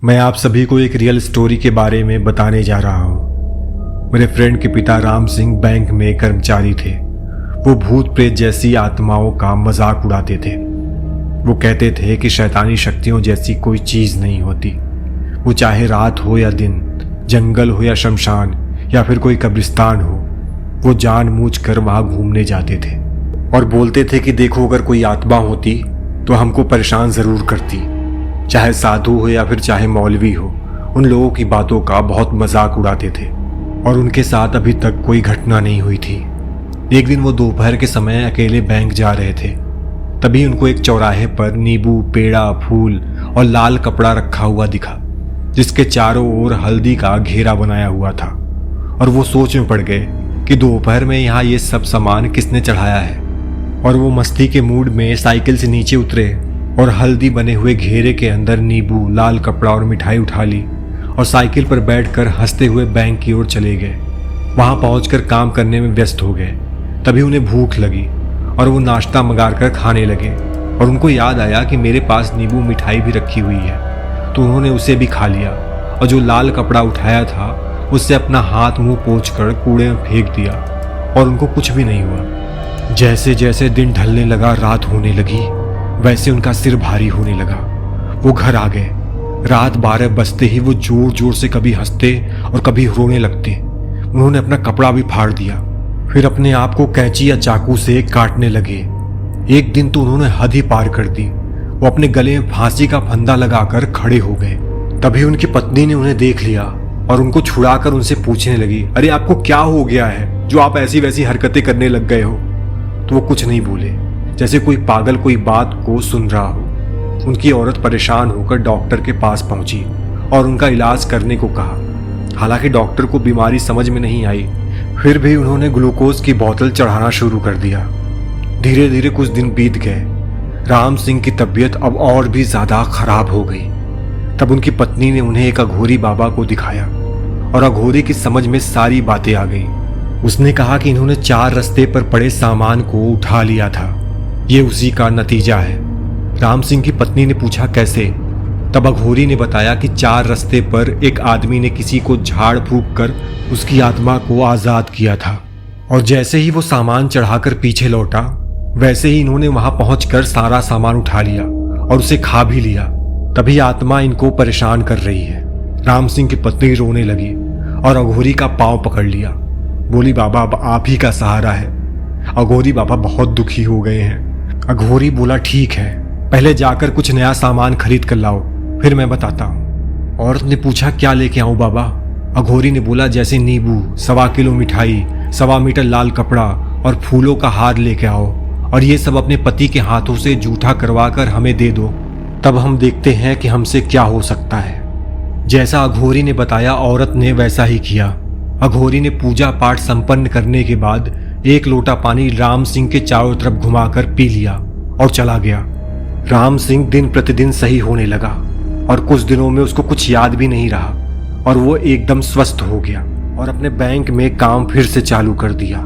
मैं आप सभी को एक रियल स्टोरी के बारे में बताने जा रहा हूँ। मेरे फ्रेंड के पिता राम सिंह बैंक में कर्मचारी थे। वो भूत प्रेत जैसी आत्माओं का मजाक उड़ाते थे। वो कहते थे कि शैतानी शक्तियों जैसी कोई चीज़ नहीं होती। वो चाहे रात हो या दिन, जंगल हो या शमशान या फिर कोई कब्रिस्तान हो, वो जानबूझकर वहाँ घूमने जाते थे और बोलते थे कि देखो, अगर कोई आत्मा होती तो हमको परेशान ज़रूर करती। चाहे साधु हो या फिर चाहे मौलवी हो, उन लोगों की बातों का बहुत मजाक उड़ाते थे और उनके साथ अभी तक कोई घटना नहीं हुई थी। एक दिन वो दोपहर के समय अकेले बैंक जा रहे थे। तभी उनको एक चौराहे पर नींबू, पेड़ा, फूल और लाल कपड़ा रखा हुआ दिखा, जिसके चारों ओर हल्दी का घेरा बनाया हुआ था। और वो सोच में पड़ गए कि दोपहर में यहाँ ये सब सामान किसने चढ़ाया है। और वो मस्ती के मूड में साइकिल से नीचे उतरे और हल्दी बने हुए घेरे के अंदर नींबू, लाल कपड़ा और मिठाई उठा ली और साइकिल पर बैठकर हंसते हुए बैंक की ओर चले गए। वहां पहुंचकर काम करने में व्यस्त हो गए। तभी उन्हें भूख लगी और वो नाश्ता मंगाकर कर खाने लगे और उनको याद आया कि मेरे पास नींबू मिठाई भी रखी हुई है, तो उन्होंने उसे भी खा लिया और जो लाल कपड़ा उठाया था उससे अपना हाथ मुंह पोंछकर कूड़े में फेंक दिया और उनको कुछ भी नहीं हुआ। जैसे जैसे दिन ढलने लगा, रात होने लगी, वैसे उनका सिर भारी होने लगा। वो घर आ गए। रात 12 बजते ही वो जोर जोर से कभी हंसते और कभी रोने लगते। उन्होंने अपना कपड़ा भी फाड़ दिया, फिर अपने आप को कैंची या चाकू से काटने लगे। एक दिन तो उन्होंने हद ही पार कर दी। वो अपने गले में फांसी का फंदा लगाकर खड़े हो गए। तभी उनकी पत्नी ने उन्हें देख लिया और उनको छुड़ाकर उनसे पूछने लगी, अरे आपको क्या हो गया है जो आप ऐसी वैसी हरकतें करने लग गए हो? तो वो कुछ नहीं बोले, जैसे कोई पागल कोई बात को सुन रहा हो। उनकी औरत परेशान होकर डॉक्टर के पास पहुंची और उनका इलाज करने को कहा। हालांकि डॉक्टर को बीमारी समझ में नहीं आई, फिर भी उन्होंने ग्लूकोज की बोतल चढ़ाना शुरू कर दिया। धीरे धीरे कुछ दिन बीत गए। राम सिंह की तबीयत अब और भी ज्यादा खराब हो गई। तब उनकी पत्नी ने उन्हें एक अघोरी बाबा को दिखाया और अघोरी की समझ में सारी बातें आ गई। उसने कहा कि इन्होंने 4 रास्ते पर पड़े सामान को उठा लिया था, ये उसी का नतीजा है। राम सिंह की पत्नी ने पूछा कैसे? तब अघोरी ने बताया कि 4 रास्ते पर एक आदमी ने किसी को झाड़ फूंक कर उसकी आत्मा को आजाद किया था और जैसे ही वो सामान चढ़ाकर पीछे लौटा, वैसे ही इन्होंने वहां पहुंचकर सारा सामान उठा लिया और उसे खा भी लिया। तभी आत्मा इनको परेशान कर रही है। राम सिंह की पत्नी रोने लगी और अघोरी का पांव पकड़ लिया। बोली, बाबा अब आप ही का सहारा है। अघोरी बाबा बहुत दुखी हो गए हैं। अघोरी बोला, ठीक है, पहले जाकर कुछ नया सामान खरीद कर लाओ, फिर मैं बताता हूँ। औरत ने पूछा, क्या लेके आऊं बाबा? अघोरी ने बोला, जैसे नींबू, 1.25 किलो मिठाई, 1.25 मीटर लाल कपड़ा और फूलों का हार लेके आओ और ये सब अपने पति के हाथों से जूठा करवा कर हमें दे दो, तब हम देखते हैं कि हमसे क्या हो सकता है। जैसा अघोरी ने बताया, औरत ने वैसा ही किया। अघोरी ने पूजा पाठ संपन्न करने के बाद 1 लोटा पानी राम सिंह के चारों तरफ घुमाकर पी लिया और चला गया। राम सिंह दिन प्रतिदिन सही होने लगा और कुछ दिनों में उसको कुछ याद भी नहीं रहा और वो एकदम स्वस्थ हो गया और अपने बैंक में काम फिर से चालू कर दिया।